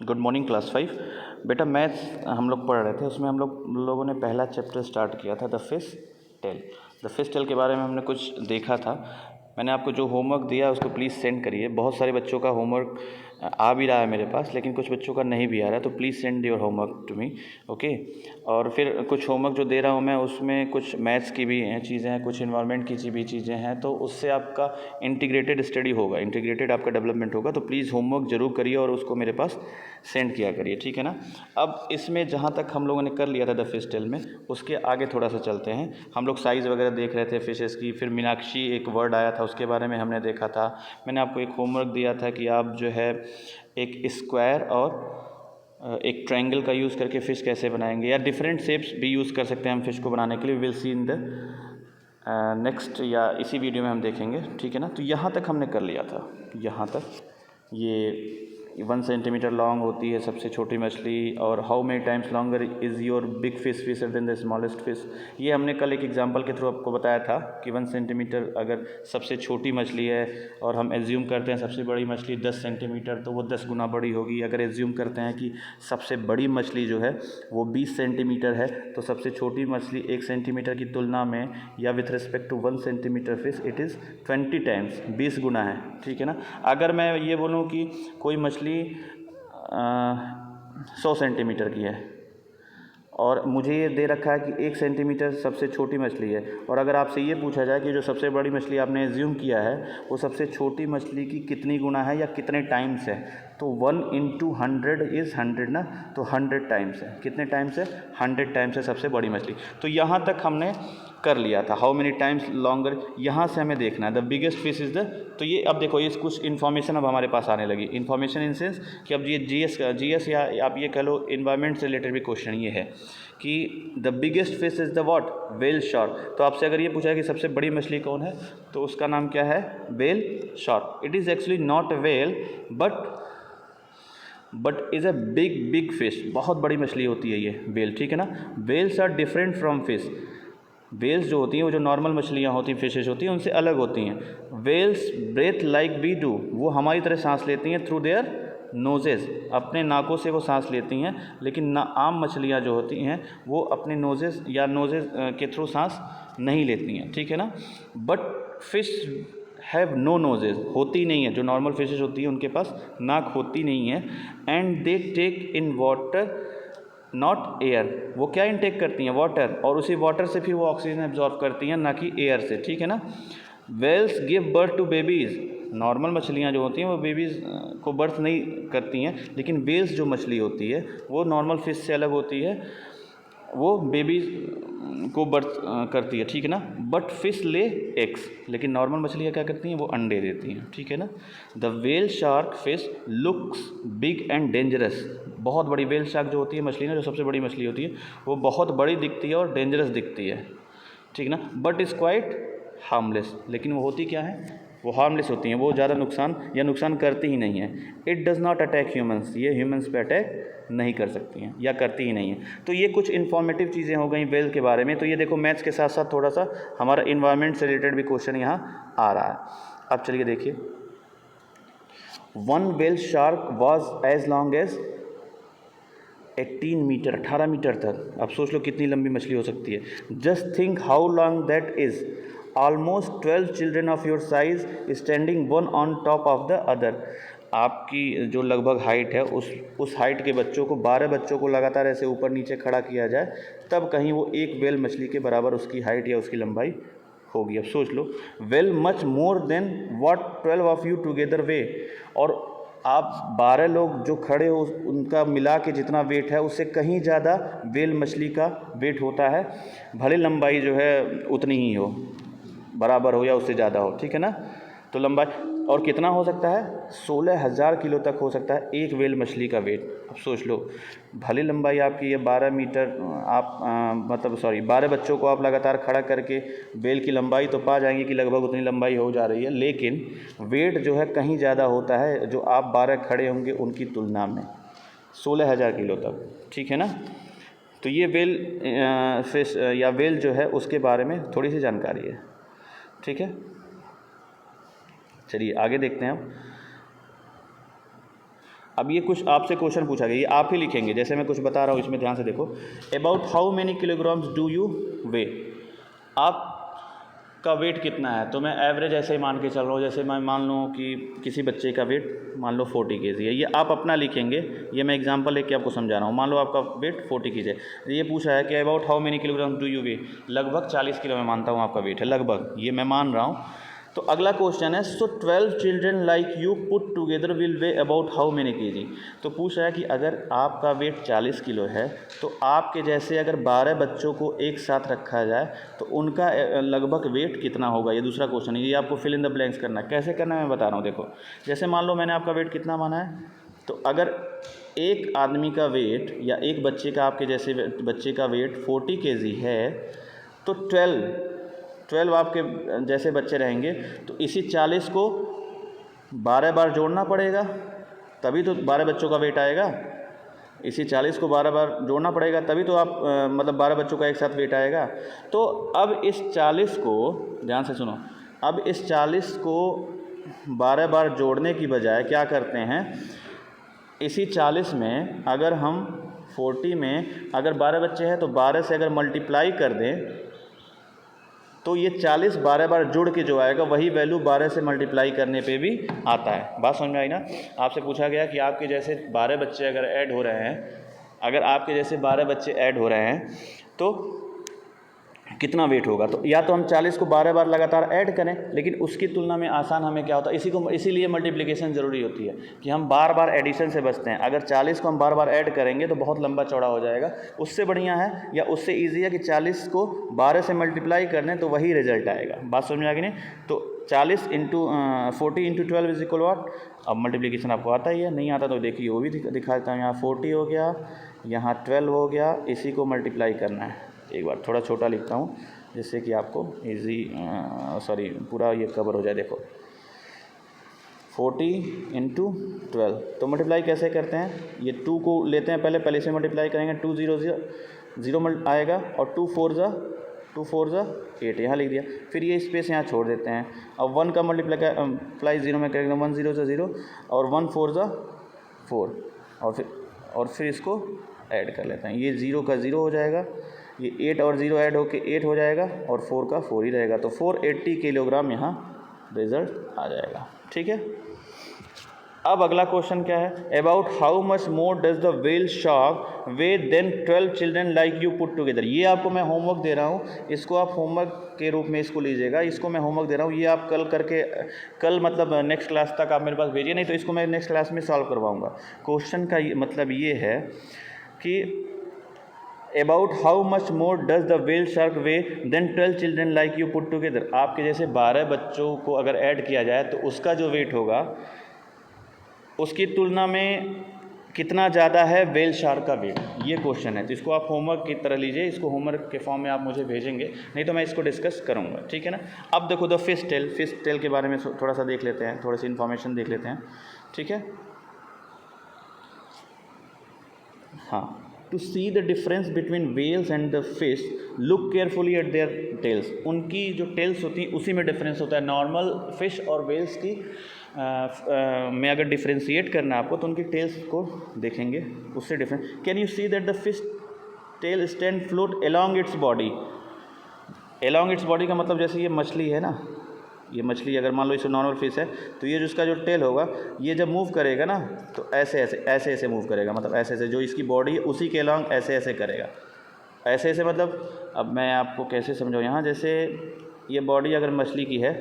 Good morning class 5। बेटा maths हम लोग पढ़ रहे थे, उसमें हम लोगों ने पहला चैप्टर स्टार्ट किया था the fish tail. The fish tail के बारे में हमने कुछ देखा था। मैंने आपको जो होमवर्क दिया उसको प्लीज़ सेंड करिए। बहुत सारे बच्चों का होमवर्क आ भी रहा है मेरे पास, लेकिन कुछ बच्चों का नहीं भी आ रहा है, तो please send your homework to me, okay. और फिर कुछ होमवर्क जो दे रहा हूँ मैं, उसमें कुछ मैथ्स की भी चीज़ें हैं, कुछ इन्वायरमेंट की भी चीज़ें हैं, तो उससे आपका इंटीग्रेटेड स्टडी होगा, इंटीग्रेटेड आपका डेवलपमेंट होगा। तो प्लीज़ होमवर्क ज़रूर करिए और उसको मेरे पास सेंड किया करिए, ठीक है ना। अब इसमें जहाँ तक हम लोगों ने कर लिया था द फिश टेल में, उसके आगे थोड़ा सा चलते हैं। हम लोग साइज़ वगैरह देख रहे थे फिशेस की, फिर मीनाक्षी एक वर्ड आया था उसके बारे में हमने देखा था। मैंने आपको एक होमवर्क दिया था कि आप जो है एक स्क्वायर और एक ट्रायंगल का यूज़ करके फ़िश कैसे बनाएंगे, या डिफरेंट शेप्स भी यूज़ कर सकते हैं हम फ़िश को बनाने के लिए। Will see in the next, या इसी वीडियो में हम देखेंगे, ठीक है ना। तो यहाँ तक हमने कर लिया था, यहाँ तक ये 1 सेंटीमीटर लॉन्ग होती है सबसे छोटी मछली, और how many times longer is your big fish fisher than the smallest fish. ये हमने कल एक एग्जांपल के थ्रू आपको बताया था कि 1 सेंटीमीटर अगर सबसे छोटी मछली है और हम एज्यूम करते हैं सबसे बड़ी मछली 10 सेंटीमीटर, तो वो 10 गुना बड़ी होगी। अगर एज्यूम करते हैं कि सबसे बड़ी मछली जो है वो 20 सेंटीमीटर है, तो सबसे छोटी मछली 1 सेंटीमीटर की तुलना में या with respect to 1 centimetre fish it is 20 times, 20 गुना है, ठीक है ना। अगर मैं ये बोलूँ कि कोई मछली 100 सेंटीमीटर की है और मुझे ये दे रखा है कि 1 सेंटीमीटर सबसे छोटी मछली है, और अगर आपसे ये पूछा जाए कि जो सबसे बड़ी मछली आपने एज्यूम किया है वो सबसे छोटी मछली की कितनी गुना है या कितने टाइम्स है, तो 1 × 100 इज़ 100 ना, तो 100 टाइम्स है। कितने टाइम्स है? 100 टाइम्स है सबसे बड़ी मछली। तो यहाँ तक हमने कर लिया था। हाउ मेनी टाइम्स लॉन्गर, यहाँ से हमें देखना है the biggest fish is the. तो ये अब देखो, ये कुछ इन्फॉर्मेशन अब हमारे पास आने लगी। इन्फॉर्मेशन इन सेंस कि अब ये जीएस या आप ये कह लो इन्वायरमेंट से रिलेटेड भी क्वेश्चन ये है कि the biggest fish is the what? Whale shark. तो आपसे अगर ये पूछा है कि सबसे बड़ी मछली कौन है, तो उसका नाम क्या है? Whale shark. It is actually not a whale but is a big fish. बहुत बड़ी मछली होती है ये व्हेल, ठीक है ना। Whales are different from fish. Whales जो होती हैं, वो जो नॉर्मल मछलियाँ होती हैं, फिशेज होती हैं, उनसे अलग होती हैं। Whales breathe like we do, वो हमारी तरह सांस लेती हैं थ्रू देयर नोजेज़, अपने नाकों से वो सांस लेती हैं। लेकिन ना आम मछलियाँ जो होती हैं वो अपने नोजेज़ के थ्रू सांस नहीं लेती हैं, ठीक है ना। बट फिश हैव नो नोजेज़, होती नहीं है। जो नॉर्मल फिशेज होती हैं उनके पास नाक होती नहीं है। And they take in water not air, वो क्या इनटेक करती हैं? वाटर, और उसी वाटर से फिर वो ऑक्सीजन एब्जॉर्ब करती हैं, ना कि एयर से, ठीक है ना। Whales give birth to babies. Normal मछलियाँ जो होती हैं वो बेबीज़ को बर्थ नहीं करती हैं, लेकिन वेल्स जो मछली होती है वो नॉर्मल फिश से अलग होती है, वो बेबीज़ को बर्थ करती है, ठीक है ना। बट फिश ले एग्स, लेकिन नॉर्मल मछलियाँ क्या करती हैं? वो अंडे देती हैं, ठीक है ना। The whale shark fish looks big and dangerous. बहुत बड़ी व्हेल शार्क जो होती है मछली ना, जो सबसे बड़ी मछली होती है, वो बहुत बड़ी दिखती है और डेंजरस दिखती है, ठीक ना। बट इज़ क्वाइट हार्मलेस, लेकिन वो होती क्या है? वो हार्मलेस होती हैं, वो ज़्यादा नुकसान करती ही नहीं है। It does not attack humans, ये ह्यूमन्स पे अटैक नहीं कर सकती हैं या करती ही नहीं है। तो ये कुछ इन्फॉर्मेटिव चीज़ें हो गई वेल के बारे में। तो ये देखो, मैथ्स के साथ साथ थोड़ा सा हमारा इन्वायरमेंट से रिलेटेड भी क्वेश्चन यहाँ आ रहा है। अब चलिए देखिए, 1 whale shark was as long as 18 metre, 18 metre तक। अब सोच लो कितनी लंबी मछली हो सकती है। Just think how long that is. Almost 12 children of your size standing one on top of the other. आपकी जो लगभग हाइट है, उस हाइट के बच्चों को, 12 बच्चों को लगातार ऐसे ऊपर नीचे खड़ा किया जाए, तब कहीं वो एक व्हेल मछली के बराबर उसकी हाइट या उसकी लंबाई होगी। अब सोच लो, well much more than what 12 of you together weigh. और आप 12 लोग जो खड़े हो उनका मिला के जितना वेट है, उससे कहीं ज़्यादा व्हेल मछली का वेट होता है, भले लंबाई जो है उतनी ही हो, बराबर हो या उससे ज़्यादा हो, ठीक है ना। तो लंबाई और कितना हो सकता है? 16,000 किलो तक हो सकता है एक व्हेल मछली का वेट। अब सोच लो, भले लंबाई आपकी ये 12 मीटर, आप 12 बच्चों को आप लगातार खड़ा करके व्हेल की लंबाई तो पा जाएंगे कि लगभग उतनी लंबाई हो जा रही है, लेकिन वेट जो है कहीं ज़्यादा होता है जो आप 12 खड़े होंगे उनकी तुलना में, 16,000 किलो तक, ठीक है ना। तो ये व्हेल फिश या व्हेल जो है उसके बारे में थोड़ी सी जानकारी है, ठीक है। चलिए आगे देखते हैं हम। अब ये कुछ आपसे क्वेश्चन पूछा गया, ये आप ही लिखेंगे, जैसे मैं कुछ बता रहा हूँ इसमें ध्यान से देखो। About how many kilograms do you weigh, आपका वेट कितना है, तो मैं एवरेज ऐसे ही मान के चल रहा हूँ, जैसे मैं मान लूँ कि किसी बच्चे का वेट मान लो 40 kg है, ये आप अपना लिखेंगे, ये मैं एग्जांपल लेके आपको समझा रहा हूँ। मान लो आपका वेट 40 kg है, ये पूछा है कि about how many kilogram do you weigh, लगभग 40 किलो मैं मानता हूँ आपका वेट है, लगभग ये मैं मान रहा हूँ। तो अगला क्वेश्चन है, सो 12 children like you put together will way about how many kg। तो पूछ रहा है कि अगर आपका वेट 40 किलो है तो आपके जैसे अगर 12 बच्चों को एक साथ रखा जाए तो उनका लगभग वेट कितना होगा, ये दूसरा क्वेश्चन है। ये आपको फिल इन द ब्लैंक्स करना है। कैसे करना है मैं बता रहा हूँ, देखो जैसे मान लो मैंने आपका वेट कितना माना है, तो अगर एक आदमी का वेट या एक बच्चे का, आपके जैसे बच्चे का वेट 40 kg है तो 12 आपके जैसे बच्चे रहेंगे, तो इसी 40 को 12 बार जोड़ना पड़ेगा, तभी तो 12 बच्चों का वेट आएगा। इसी 40 को 12 बार जोड़ना पड़ेगा, तभी तो आप मतलब 12 बच्चों का एक साथ वेट आएगा। तो अब इस 40 को ध्यान से सुनो, अब इस 40 को 12 बार जोड़ने की बजाय क्या करते हैं, इसी 40 में अगर हम 40 में अगर 12 बच्चे हैं तो 12 से अगर मल्टीप्लाई कर दें तो ये 40 12 बार जुड़ के जो आएगा वही वैल्यू 12 से मल्टीप्लाई करने पे भी आता है। बात समझ में आई ना। आपसे पूछा गया कि आपके जैसे 12 बच्चे अगर ऐड हो रहे हैं, अगर आपके जैसे 12 बच्चे ऐड हो रहे हैं तो कितना वेट होगा। तो या तो हम 40 को 12 बार लगातार ऐड करें, लेकिन उसकी तुलना में आसान हमें क्या होता है, इसीलिए मल्टीप्लिकेशन ज़रूरी होती है कि हम बार बार एडिशन से बचते हैं। अगर 40 को हम बार बार ऐड करेंगे तो बहुत लंबा चौड़ा हो जाएगा। उससे बढ़िया है या उससे ईजी है कि 40 को 12 से मल्टीप्लाई कर दें तो वही रिजल्ट आएगा। बात समझ में आ गई नहीं। तो 40 into 40 into 12 is equal what. अब मल्टीप्लिकेशन आपको आता ही है, नहीं आता तो देखिए वो भी दिखा देता हूँ। यहाँ 40 हो गया, यहाँ 12 हो गया, इसी को मल्टीप्लाई करना है। एक बार थोड़ा छोटा लिखता हूँ जिससे कि आपको इजी पूरा ये कवर हो जाए। देखो 40 इंटू 12, तो मल्टीप्लाई कैसे करते हैं, ये 2 को लेते हैं पहले इसे मल्टीप्लाई करेंगे, 2 0 0 आएगा और 2 4 जा 8 यहाँ लिख दिया। फिर ये स्पेस यहाँ छोड़ देते हैं। अब 1 का मल्टीप्लाई 0 में करेंगे, 1 0 से 0 और 1 4 जा 4 और फिर इसको ऐड कर लेते हैं। ये 0 का 0 हो जाएगा, ये 8 और 0 ऐड होके 8 हो जाएगा और 4 का 4 ही रहेगा। तो 480 किलोग्राम यहाँ रिजल्ट आ जाएगा। ठीक है। अब अगला क्वेश्चन क्या है, about how much more does the whale shark weigh than 12 children like you put together. ये आपको मैं होमवर्क दे रहा हूँ, इसको आप होमवर्क के रूप में इसको लीजिएगा। इसको मैं होमवर्क दे रहा हूँ, ये आप कल मतलब नेक्स्ट क्लास तक आप मेरे पास भेजिए, नहीं तो इसको मैं नेक्स्ट क्लास में सॉल्व करवाऊँगा। क्वेश्चन का मतलब ये है कि about how much more does the whale shark weigh than 12 children like you put together. आपके जैसे 12 बच्चों को अगर ऐड किया जाए तो उसका जो वेट होगा उसकी तुलना में कितना ज़्यादा है व्हेल शार्क का वेट, ये क्वेश्चन है। तो इसको आप होमवर्क की तरह लीजिए, इसको होमवर्क के फॉर्म में आप मुझे भेजेंगे, नहीं तो मैं इसको डिस्कस करूँगा। ठीक है ना। अब देखो द फिश टेल के बारे में थोड़ा सा देख लेते हैं, थोड़ी सी इन्फॉर्मेशन देख लेते हैं। ठीक है। हाँ, to see the difference between whales and the fish look carefully at their tails. उनकी जो टेल्स होती हैं उसी में डिफरेंस होता है। नॉर्मल फिश और वेल्स की में अगर डिफ्रेंशिएट करना है आपको तो उनकी टेल्स को देखेंगे, उससे difference. Can you see that the fish tail stand float along its body. Along its body का मतलब जैसे ये मछली है ना, ये मछली अगर मान लो इसे नॉर्मल फिश है तो ये जो इसका जो टेल होगा ये जब मूव करेगा ना तो ऐसे मूव करेगा, मतलब ऐसे जो इसकी बॉडी है उसी के अलॉन्ग ऐसे करेगा। ऐसे मतलब अब मैं आपको कैसे समझाऊँ, यहाँ जैसे ये बॉडी अगर मछली की है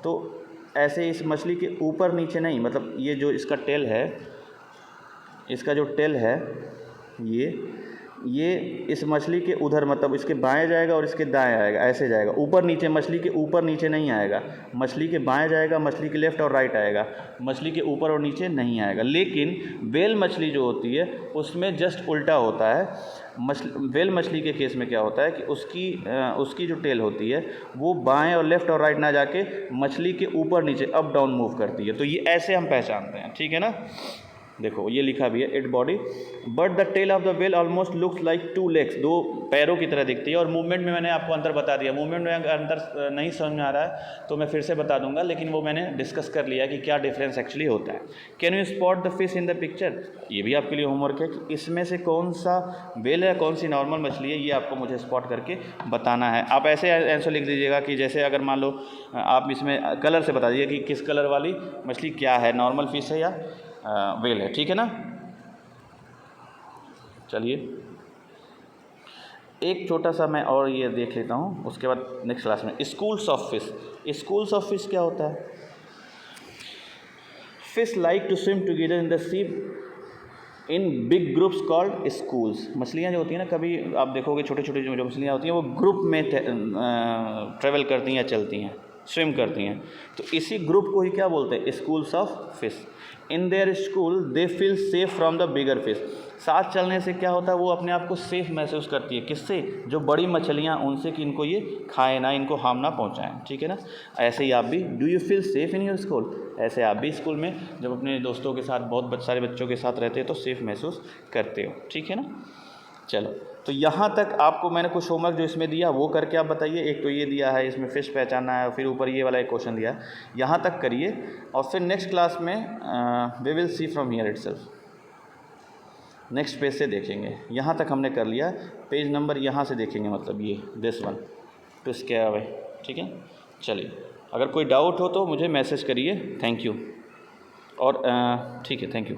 तो ऐसे इस मछली के ऊपर नीचे नहीं, मतलब ये जो इसका टेल है, इसका जो टेल है ये इस मछली के उधर मतलब इसके बाएं जाएगा और इसके दाएं आएगा, ऐसे जाएगा ऊपर नीचे। मछली के ऊपर नीचे नहीं आएगा, मछली के बाएं जाएगा, मछली के लेफ़्ट और राइट आएगा, मछली के ऊपर और नीचे नहीं आएगा। लेकिन वेल मछली जो होती है उसमें जस्ट उल्टा होता है। वेल मछली के केस में क्या होता है कि उसकी जो टेल होती है वो बाएं और लेफ़्ट और राइट ना जाके मछली के ऊपर नीचे अप डाउन मूव करती है। तो ये ऐसे हम पहचानते हैं। ठीक है ना। देखो ये लिखा भी है it body, but the tail of the whale almost looks like 2 legs, 2 पैरों की तरह दिखती है। और मूवमेंट में मैंने आपको अंतर बता दिया, मूवमेंट में अगर अंतर नहीं समझ में आ रहा है तो मैं फिर से बता दूंगा, लेकिन वो मैंने डिस्कस कर लिया कि क्या डिफरेंस एक्चुअली होता है। Can you spot the fish in the picture, ये भी आपके लिए होमवर्क है कि इसमें से कौन सा व्हेल है, कौन सी नॉर्मल मछली है, ये आपको मुझे स्पॉट करके बताना है। आप ऐसे आंसर लिख दीजिएगा कि जैसे अगर मान लो आप इसमें कलर से बता दीजिए कि किस कलर वाली मछली क्या है, नॉर्मल फिश है या व्हेल है, ठीक है ना। चलिए एक छोटा सा मैं और ये देख लेता हूँ, उसके बाद नेक्स्ट क्लास में schools of fish. Schools of fish क्या होता है? Fish like to swim together in the sea in big groups called schools. मछलियाँ जो होती हैं ना, कभी आप देखोगे छोटे छोटे जो मछलियाँ होती हैं वो ग्रुप में ट्रेवल करती हैं या चलती हैं, स्विम करती हैं, तो इसी ग्रुप को ही क्या बोलते हैं? Schools of fish. In their school they feel safe from the bigger fish. साथ चलने से क्या होता है, वो अपने आप को सेफ महसूस करती है। किससे? जो बड़ी मछलियाँ उनसे, कि इनको ये खाए ना, इनको हार्म ना पहुँचाएं, ठीक है ना। ऐसे ही आप भी, do you feel safe in your school, ऐसे आप भी स्कूल में जब अपने दोस्तों के साथ, बहुत सारे बच्चों के साथ रहते हो तो सेफ महसूस करते हो, ठीक है ना। चलो, तो यहाँ तक आपको मैंने कुछ होमवर्क जो इसमें दिया वो करके आप बताइए। एक तो ये दिया है, इसमें फिश पहचानना है, फिर ऊपर ये वाला एक क्वेश्चन दिया है, यहाँ तक करिए। और फिर नेक्स्ट क्लास में we will see from here itself, next page से देखेंगे। यहाँ तक हमने कर लिया, पेज नंबर यहाँ से देखेंगे, मतलब ये this one two square away, ठीक है। चलिए, अगर कोई डाउट हो तो मुझे मैसेज करिए। Thank you. और ठीक है, थैंक यू।